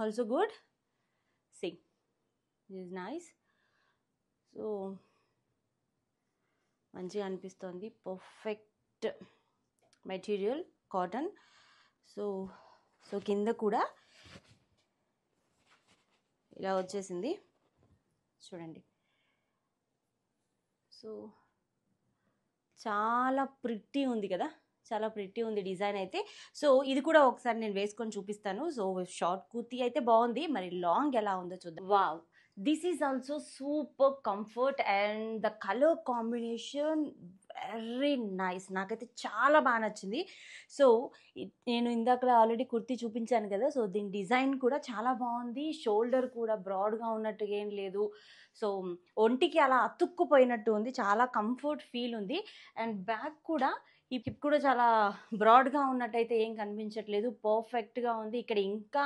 also good. See, this is nice. So మంచిగా అనిపిస్తుంది, perfect material cotton. So so కింద కూడా ఇలా వచ్చేసింది చూడండి. సో చాలా ప్రిట్టి ఉంది కదా, చాలా ప్రిట్టి ఉంది డిజైన్ అయితే. సో ఇది కూడా ఒకసారి నేను వేసుకొని చూపిస్తాను. సో షార్ట్ కుర్తీ అయితే బాగుంది, మరి లాంగ్ ఎలా ఉందో చూద్దాం. Wow, this is also super comfort and the colour combination very nice. నాకైతే చాలా బాగా నచ్చింది. సో నేను ఇందాక ఆల్రెడీ కుర్తీ చూపించాను కదా, సో దీని డిజైన్ కూడా చాలా బాగుంది. షోల్డర్ కూడా బ్రాడ్గా ఉన్నట్టుగా ఏం లేదు. సో ఒంటికి అలా అతుక్కుపోయినట్టు ఉంది, చాలా కంఫర్ట్ ఫీల్ ఉంది. అండ్ బ్యాక్ కూడా ఈ హిప్ కూడా చాలా బ్రాడ్గా ఉన్నట్టయితే ఏం కనిపించట్లేదు, పర్ఫెక్ట్గా ఉంది. ఇక్కడ ఇంకా